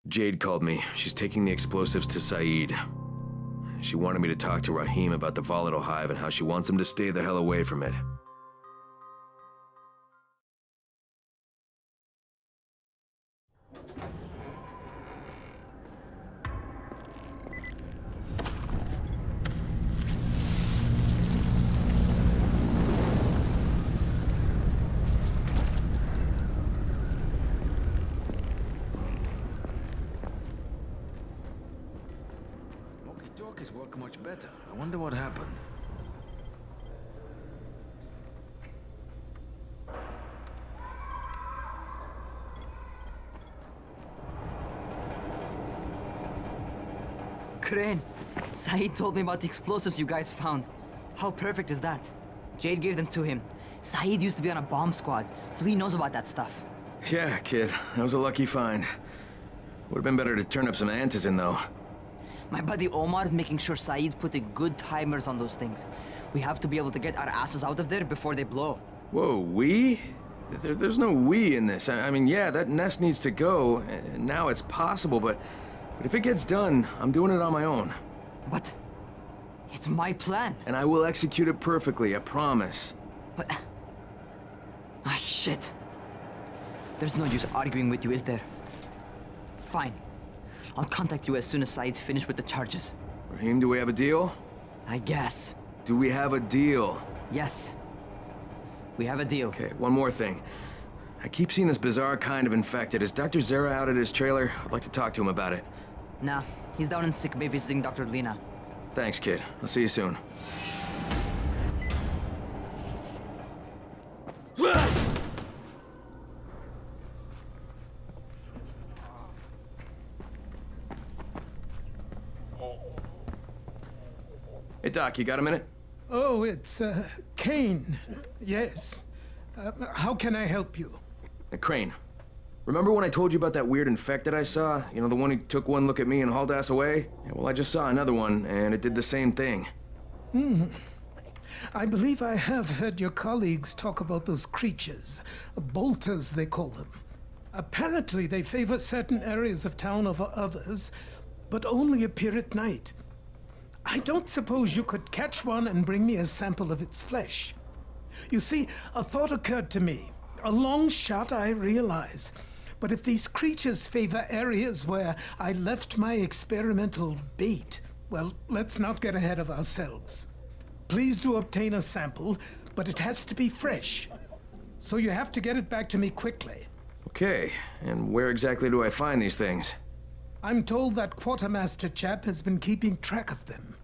Jade called me. She's taking the explosives to Saeed. She wanted me to talk to Rahim about the volatile hive and how she wants him to stay the hell away from it. Walkie-talkies work much better. I wonder what happened. Crane, Saeed told me about the explosives you guys found. How perfect is that? Jade gave them to him. Saeed used to be on a bomb squad, so he knows about that stuff. Yeah, kid. That was a lucky find. Would have been better to turn up some antizin, though. My buddy Omar is making sure Saeed's putting good timers on those things. We have to be able to get our asses out of there before they blow. Whoa, we? There's no we in this. I mean, yeah, that nest needs to go, and now it's possible, but if it gets done, I'm doing it on my own. But it's my plan. And I will execute it perfectly, I promise. But... ah, shit. There's no use arguing with you, is there? Fine. I'll contact you as soon as Saeed's finished with the charges. Rahim, do we have a deal? I guess. Do we have a deal? Yes. We have a deal. Okay, one more thing. I keep seeing this bizarre kind of infected. Is Dr. Zera out at his trailer? I'd like to talk to him about it. Nah, he's down in sick bay visiting Dr. Lena. Thanks, kid. I'll see you soon. Hey, Doc, you got a minute? Oh, it's, Kane. Yes. How can I help you? Crane. Remember when I told you about that weird infected I saw? You know, the one who took one look at me and hauled ass away? Yeah, well, I just saw another one, and it did the same thing. I believe I have heard your colleagues talk about those creatures. Bolters, they call them. Apparently, they favor certain areas of town over others, but only appear at night. I don't suppose you could catch one and bring me a sample of its flesh. You see, a thought occurred to me. A long shot, I realize. But if these creatures favor areas where I left my experimental bait, well, let's not get ahead of ourselves. Please do obtain a sample, but it has to be fresh. So you have to get it back to me quickly. Okay, and where exactly do I find these things? I'm told that quartermaster chap has been keeping track of them.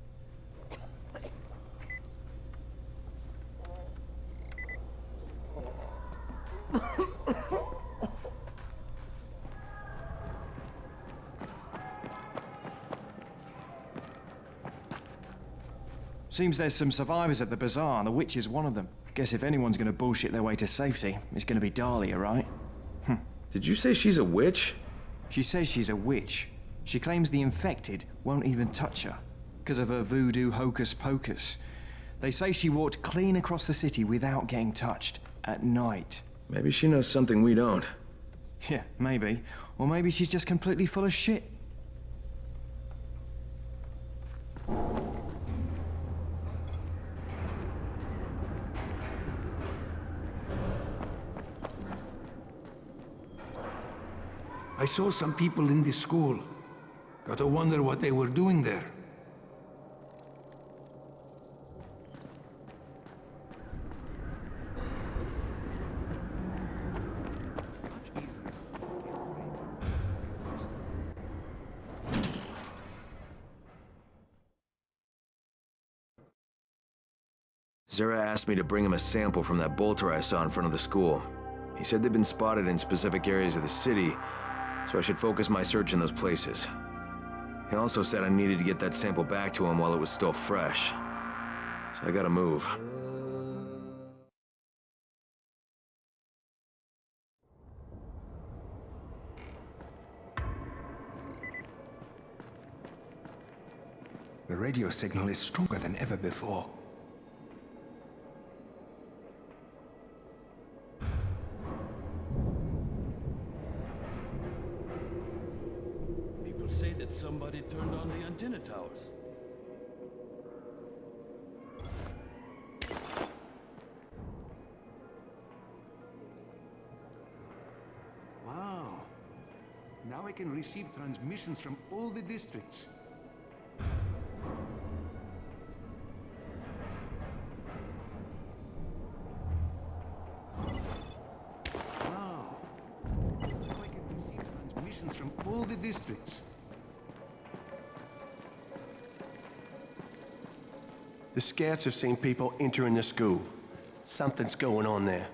Seems there's some survivors at the bazaar, and the witch is one of them. Guess if anyone's gonna bullshit their way to safety, it's gonna be Dahlia, right? Did you say she's a witch? She says she's a witch. She claims the infected won't even touch her, because of her voodoo hocus pocus. They say she walked clean across the city without getting touched, at night. Maybe she knows something we don't. Yeah, maybe. Or maybe she's just completely full of shit. I saw some people in this school. Gotta wonder what they were doing there. Zera asked me to bring him a sample from that bolter I saw in front of the school. He said they'd been spotted in specific areas of the city, so I should focus my search in those places. He also said I needed to get that sample back to him while it was still fresh. So I gotta move. The radio signal is stronger than ever before. somebody turned on the antenna towers. Wow. Now I can receive transmissions from all the districts. Wow. Now I can receive transmissions from all the districts. The scouts have seen people entering the school. Something's going on there.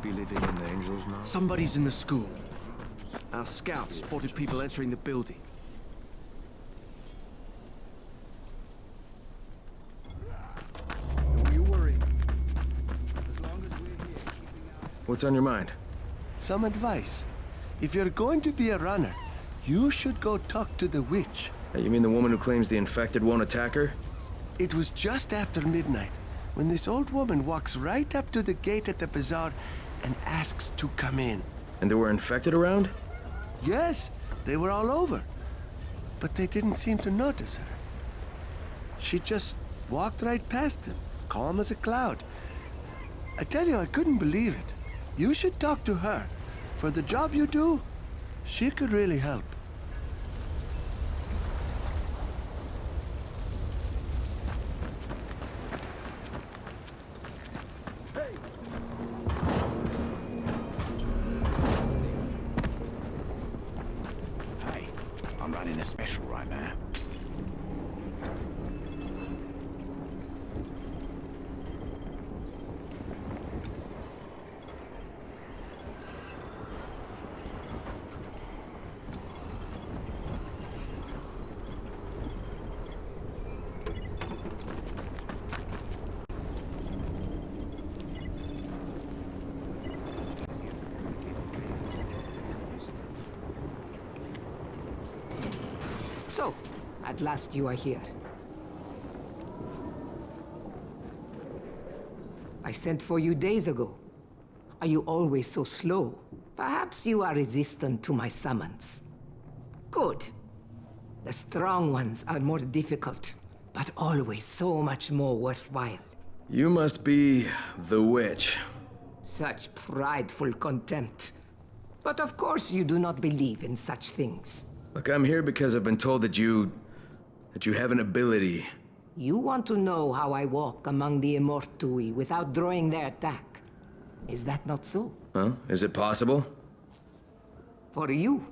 Believing in the angels now? Somebody's in the school. Our scouts spotted people entering the building. Don't you worry. As long as we're here, keeping our... What's on your mind? Some advice. If you're going to be a runner, you should go talk to the witch. You mean the woman who claims the infected won't attack her? It was just after midnight when this old woman walks right up to the gate at the bazaar and asks to come in. And there were infected around? Yes, they were all over. But they didn't seem to notice her. She just walked right past them, calm as a cloud. I tell you, I couldn't believe it. You should talk to her. For the job you do, she could really help. Hey, I'm running a special right now. So, at last you are here. I sent for you days ago. Are you always so slow? Perhaps you are resistant to my summons. Good. The strong ones are more difficult, but always so much more worthwhile. You must be the witch. Such prideful contempt. But of course you do not believe in such things. Look, I'm here because I've been told that you have an ability. You want to know how I walk among the Immortui without drawing their attack. Is that not so? Huh? Is it possible? For you?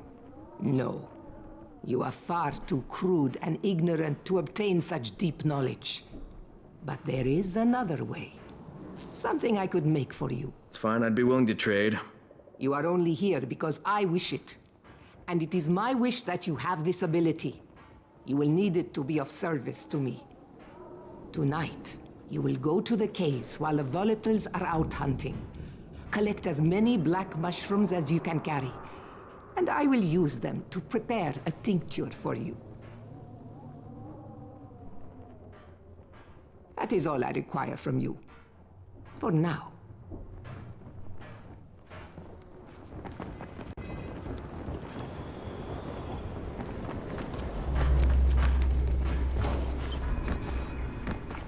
No. You are far too crude and ignorant to obtain such deep knowledge. But there is another way. Something I could make for you. It's fine, I'd be willing to trade. You are only here because I wish it. And it is my wish that you have this ability. You will need it to be of service to me. Tonight, you will go to the caves while the volatiles are out hunting. Collect as many black mushrooms as you can carry. And I will use them to prepare a tincture for you. That is all I require from you. For now.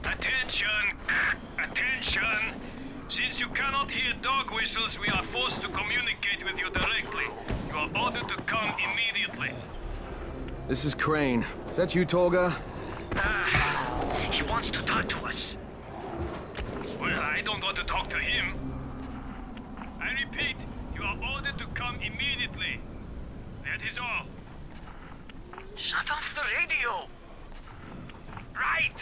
Attention! Attention! Since you cannot hear dog whistles, we are forced to communicate with you directly. You are ordered to come immediately. This is Crane. Is that you, Tolga? He wants to talk to us. Well, I don't want to talk to him. I repeat, you are ordered to come immediately. That is all. Shut off the radio! Right!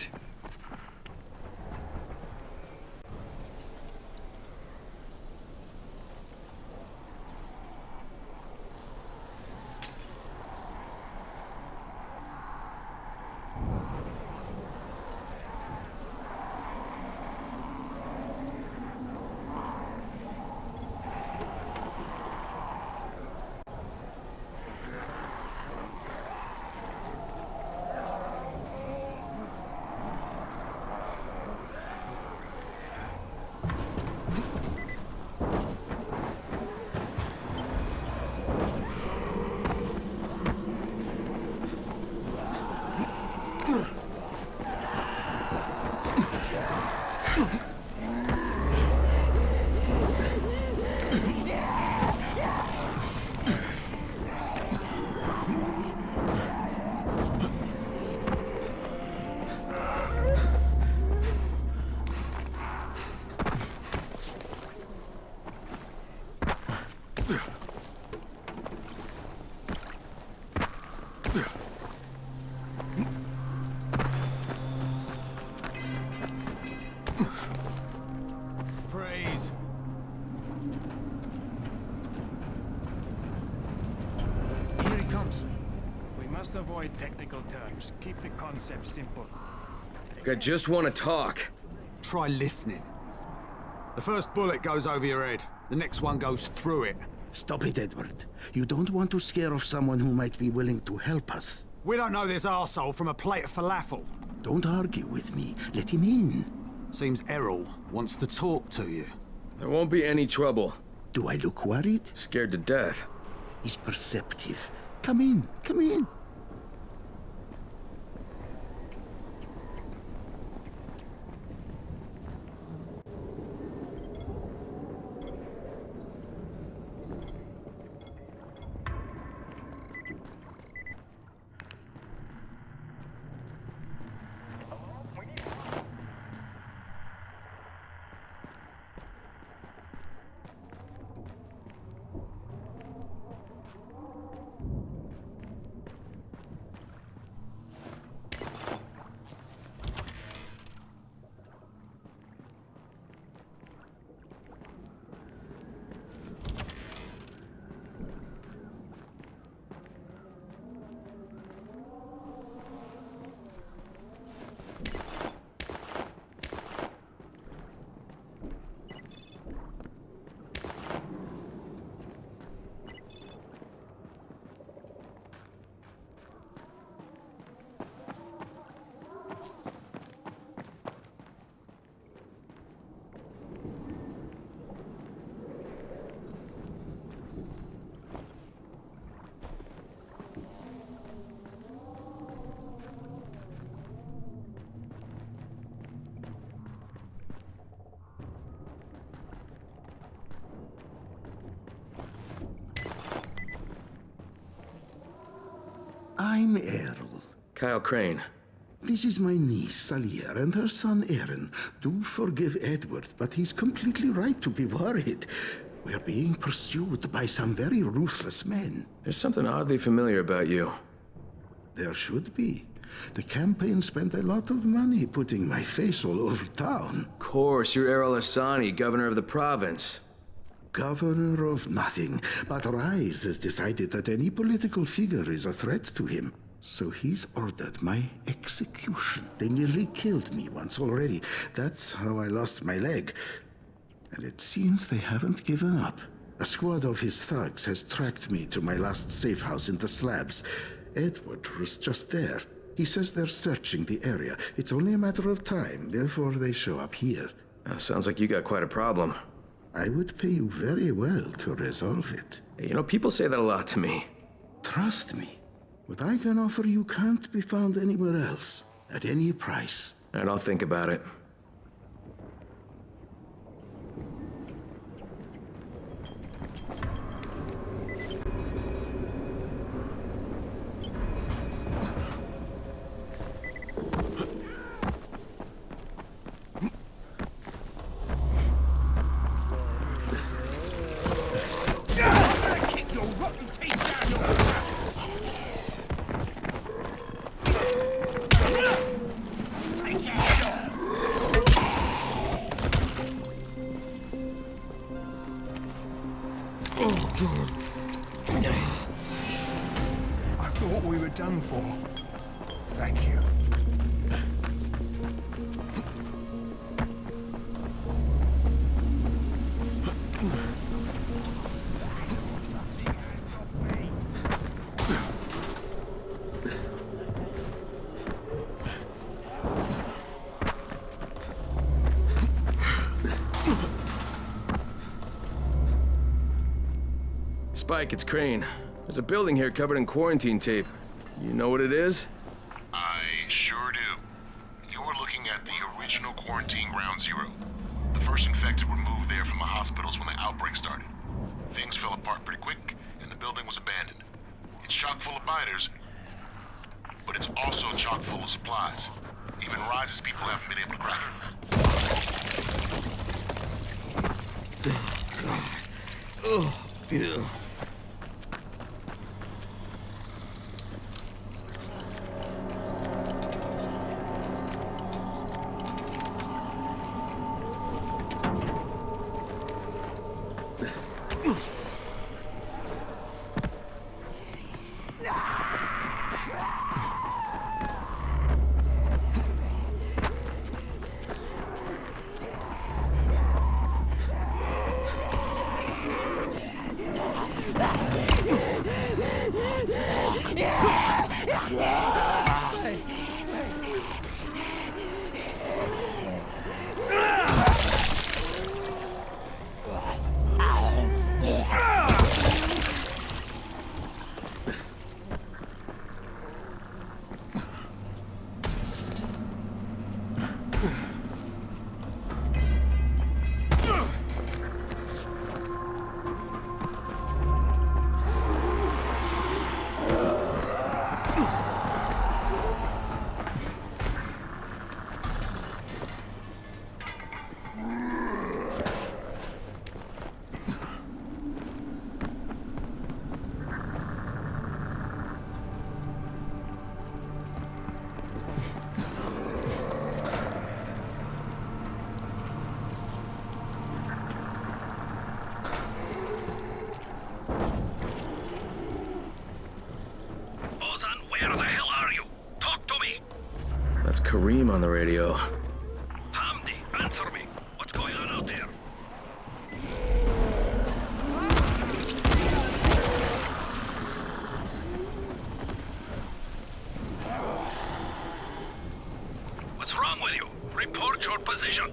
Freeze! Here he comes. We must avoid technical terms. Keep the concept simple. I just want to talk. Try listening. The first bullet goes over your head. The next one goes through it. Stop it, Edward. You don't want to scare off someone who might be willing to help us. We don't know this arsehole from a plate of falafel. Don't argue with me. Let him in. Seems Errol wants to talk to you. There won't be any trouble. Do I look worried? Scared to death. He's perceptive. Come in, come in. I'm Errol. Kyle Crane. This is my niece, Salia, and her son, Aaron. Do forgive Edward, but he's completely right to be worried. We're being pursued by some very ruthless men. There's something oddly familiar about you. There should be. The campaign spent a lot of money putting my face all over town. Of course, you're Errol Asani, governor of the province. Governor of nothing, but Rise has decided that any political figure is a threat to him. So he's ordered my execution. They nearly killed me once already. That's how I lost my leg. And it seems they haven't given up. A squad of his thugs has tracked me to my last safe house in the slabs. Edward was just there. He says they're searching the area. It's only a matter of time before they show up here. Sounds like you got quite a problem. I would pay you very well to resolve it. You know, people say that a lot to me. Trust me. What I can offer you can't be found anywhere else, at any price. And I'll think about it. I thought we were done for. Thank you. Spike, it's Crane. There's a building here covered in quarantine tape. You know what it is? I sure do. You're looking at the original quarantine ground zero. The first infected were moved there from the hospitals when the outbreak started. Things fell apart pretty quick, and the building was abandoned. It's chock full of biters, but it's also chock full of supplies. Even Rise's people haven't been able to crack it. Oh, yeah. That's Kareem on the radio. Hamdi, answer me. What's going on out there? What's wrong with you? Report your position.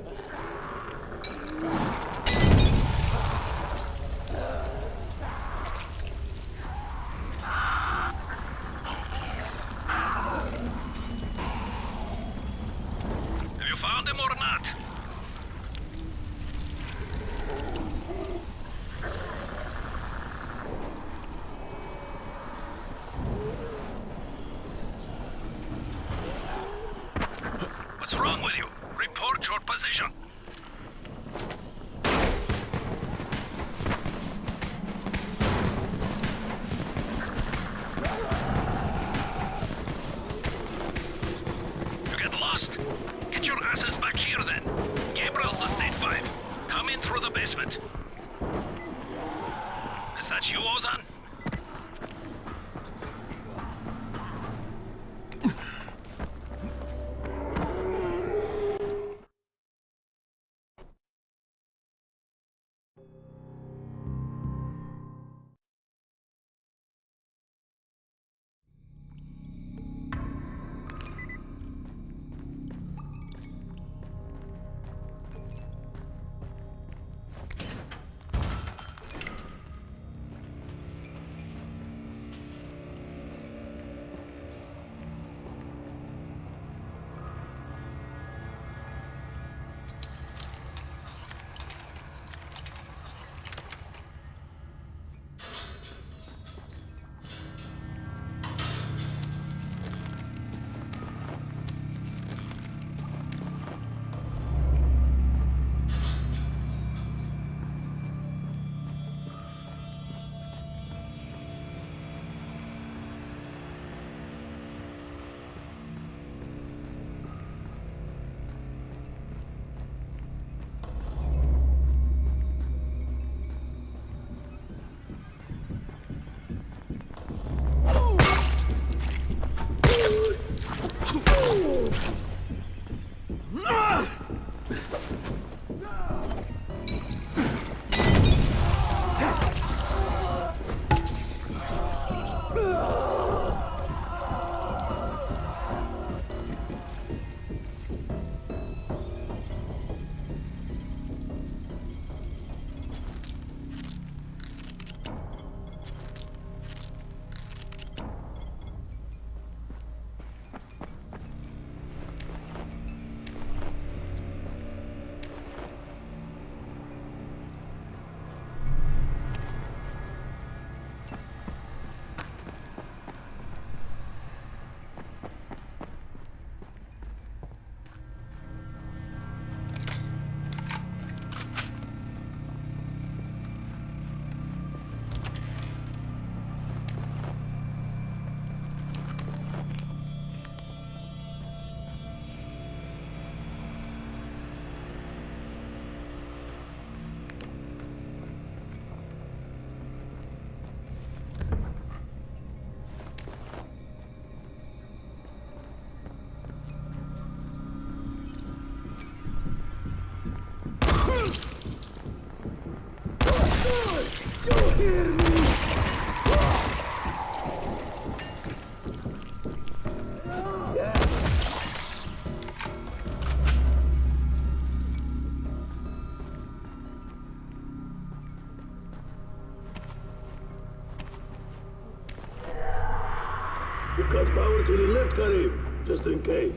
Found him or not? What's wrong with you? Report your position. You get lost? Get your asses back here then. cut power to the left, Karim, just in case.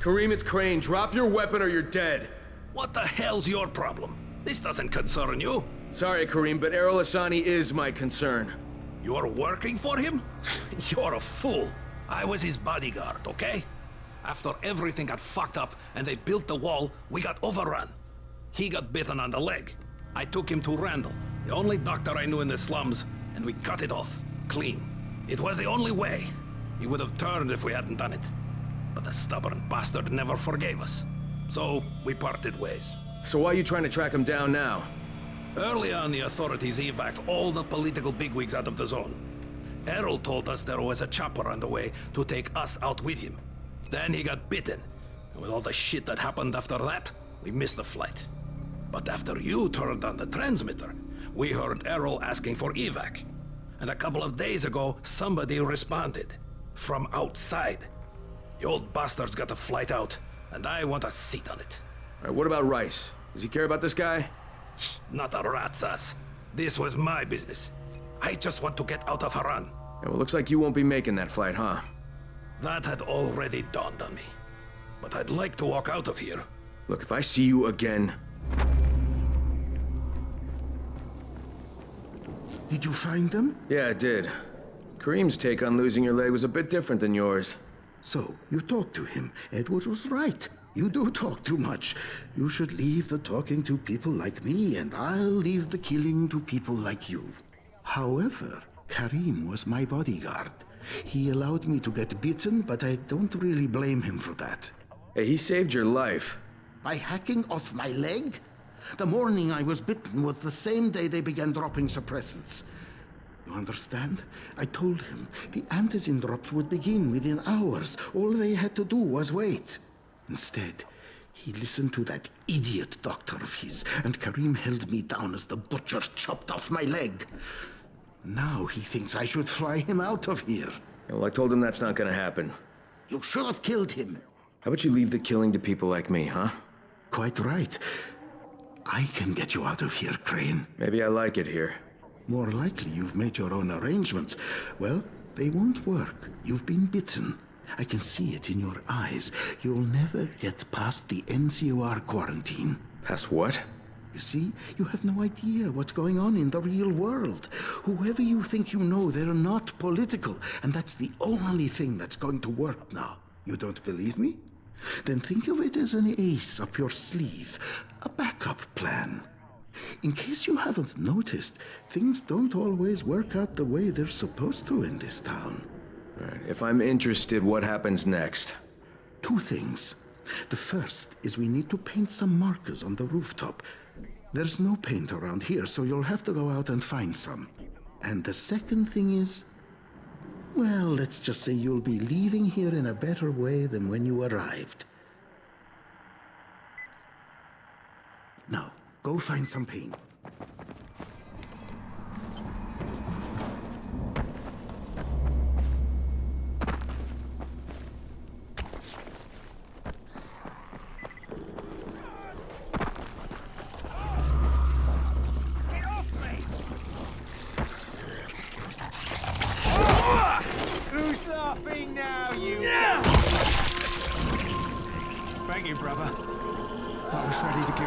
Karim, it's Crane. Drop your weapon or you're dead. What the hell's your problem? This doesn't concern you. Sorry, Karim, but Errol Hassani is my concern. You're working for him? You're a fool. I was his bodyguard, okay? After everything got fucked up and they built the wall, we got overrun. He got bitten on the leg. I took him to Randall, the only doctor I knew in the slums, and we cut it off, clean. It was the only way. He would have turned if we hadn't done it. But the stubborn bastard never forgave us. So, we parted ways. So why are you trying to track him down now? Early on, the authorities evac'd all the political bigwigs out of the zone. Errol told us there was a chopper on the way to take us out with him. Then he got bitten. And with all the shit that happened after that, we missed the flight. But after you turned on the transmitter, we heard Errol asking for evac. And a couple of days ago, somebody responded. From outside. The old bastard's got a flight out, and I want a seat on it. All right, what about Rice? Does he care about this guy? Not a rat's ass. This was my business. I just want to get out of Haran. Yeah, well, looks like you won't be making that flight, huh? That had already dawned on me. But I'd like to walk out of here. Look, if I see you again... Did you find them? Yeah, I did. Kareem's take on losing your leg was a bit different than yours. So, you talked to him. Edward was right. You do talk too much. You should leave the talking to people like me, and I'll leave the killing to people like you. However, Karim was my bodyguard. He allowed me to get bitten, but I don't really blame him for that. Hey, he saved your life. By hacking off my leg? The morning I was bitten was the same day they began dropping suppressants. You understand? I told him the antizin drops would begin within hours. All they had to do was wait. Instead, he listened to that idiot doctor of his, and Karim held me down as the butcher chopped off my leg. Now he thinks I should fly him out of here. Yeah, well, I told him that's not gonna happen. You should have killed him. How about you leave the killing to people like me, huh? Quite right. I can get you out of here, Crane. Maybe I like it here. More likely you've made your own arrangements. Well, they won't work. You've been bitten. I can see it in your eyes. You'll never get past the NCOR quarantine. Past what? You see, you have no idea what's going on in the real world. Whoever you think you know, they're not political. And that's the only thing that's going to work now. You don't believe me? Then think of it as an ace up your sleeve. A backup plan. In case you haven't noticed, things don't always work out the way they're supposed to in this town. All right, if I'm interested, what happens next? 2 things. The first is we need to paint some markers on the rooftop. There's no paint around here, so you'll have to go out and find some. And the second thing is... well, let's just say you'll be leaving here in a better way than when you arrived. Go find some pain. Who's laughing now, you? Thank you, brother. I was ready to give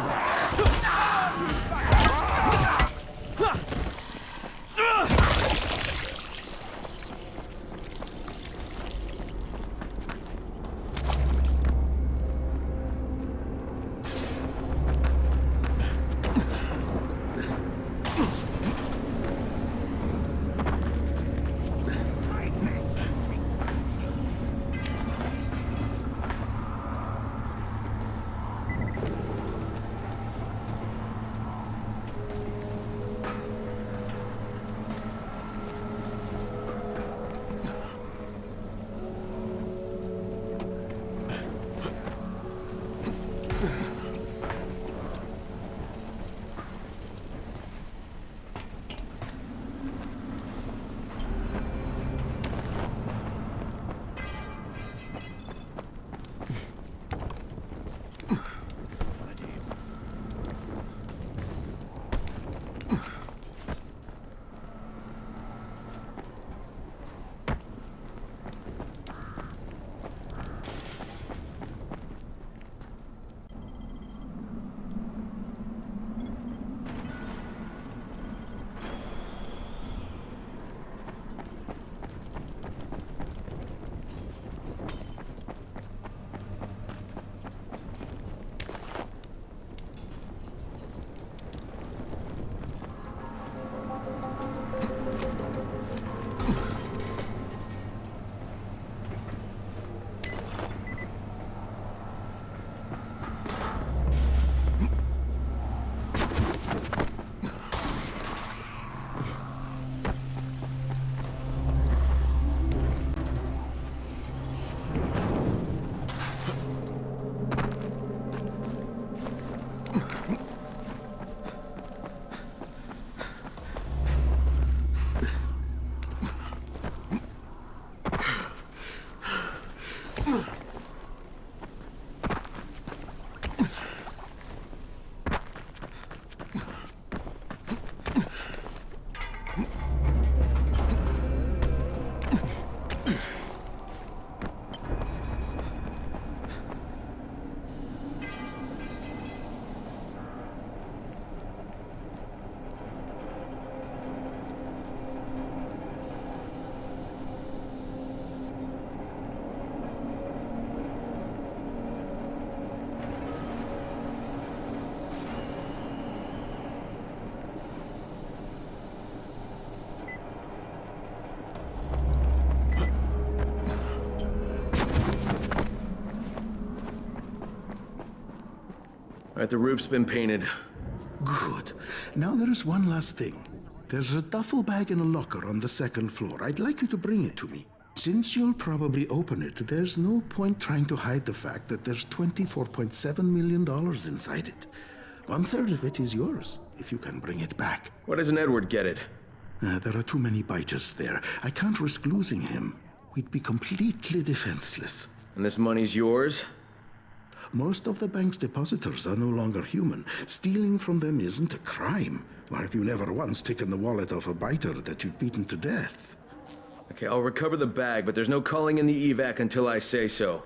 All right, the roof's been painted. Good. Now there is one last thing. There's a duffel bag in a locker on the second floor. I'd like you to bring it to me. Since you'll probably open it, there's no point trying to hide the fact that there's $24.7 million inside it. 1/3 of it is yours, if you can bring it back. Why doesn't Edward get it? There are too many biters there. I can't risk losing him. We'd be completely defenseless. And this money's yours? Most of the bank's depositors are no longer human. Stealing from them isn't a crime. Or have you never once taken the wallet of a biter that you've beaten to death? Okay, I'll recover the bag, but there's no calling in the evac until I say so.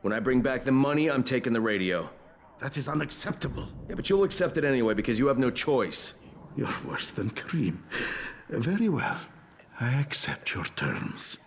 When I bring back the money, I'm taking the radio. That is unacceptable. Yeah, but you'll accept it anyway because you have no choice. You're worse than Kareem. Very well. I accept your terms.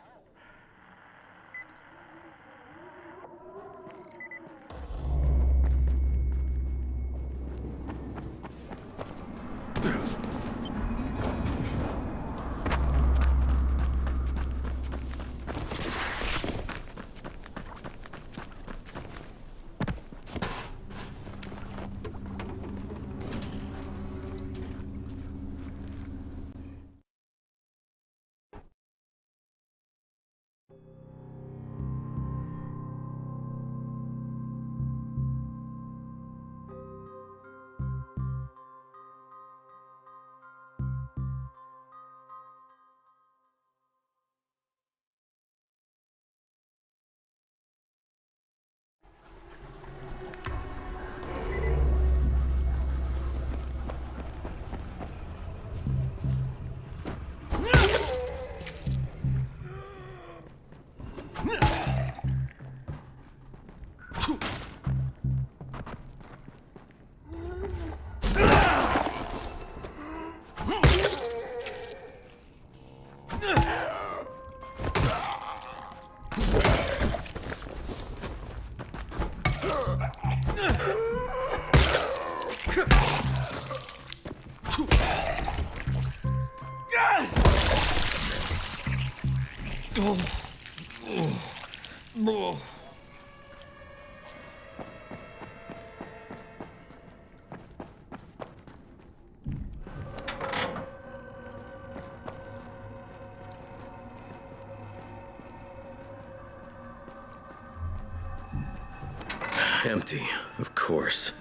Empty, of course.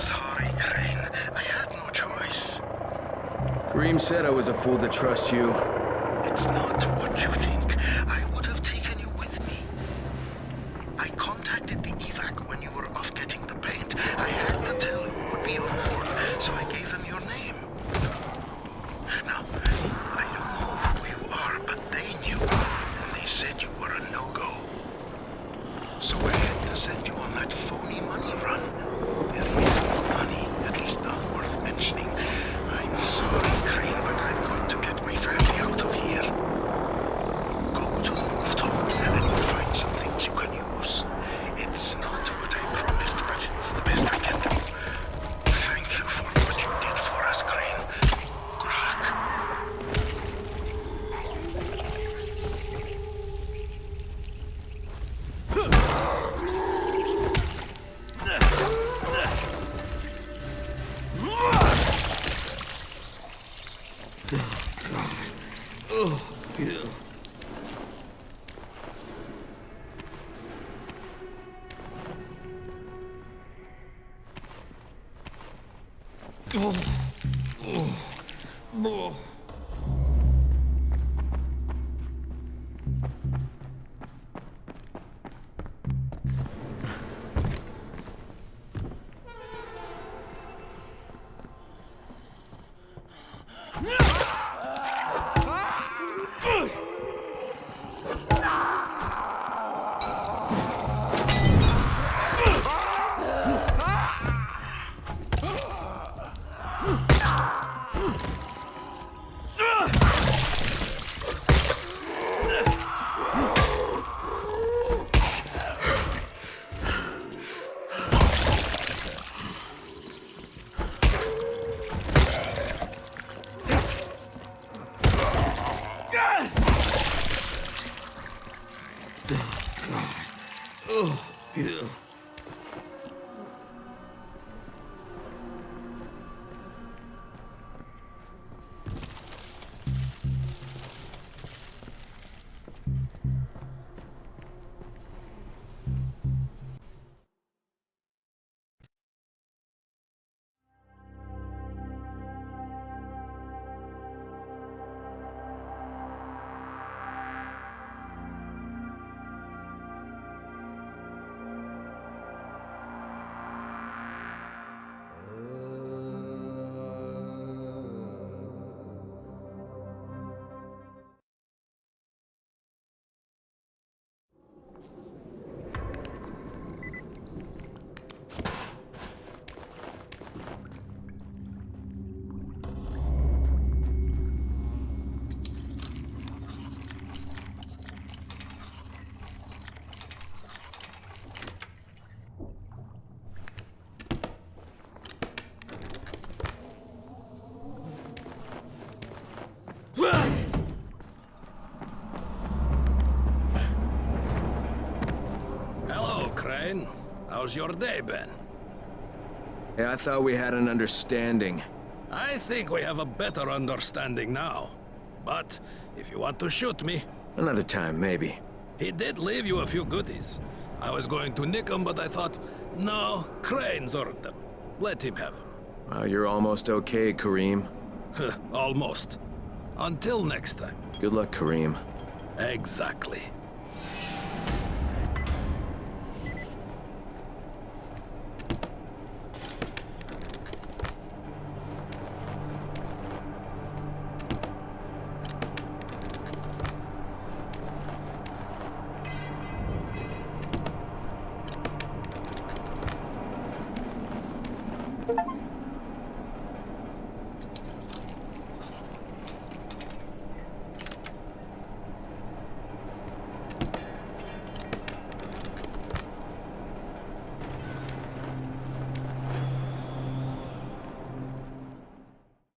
Sorry, Crane. I had no choice. Kareem said I was a fool to trust you. It's not what you think. I would have taken you with me. I contacted the evac when you were off getting the paint. I had to tell you it would be on board, so I gave them your name. Now, I don't know who you are, but they knew, and they said you were a no-go. So I had to send you on that phony money run. There is no money, at least not worth mentioning. I'm sorry, Crane, but I've got to get my family out of here. Go to the rooftop, and then you'll find some things you can use. It's not what I promised, but it's the best I can do. Thank you for what you did for us, Crane. Good luck. Hello, Crane. How's your day been? Hey, I thought we had an understanding. I think we have a better understanding now. But if you want to shoot me... Another time, maybe. He did leave you a few goodies. I was going to nick them, but I thought, no, Crane's earned them. Let him have them. Well, you're almost okay, Kareem. Almost. Until next time. Good luck, Kareem. Exactly.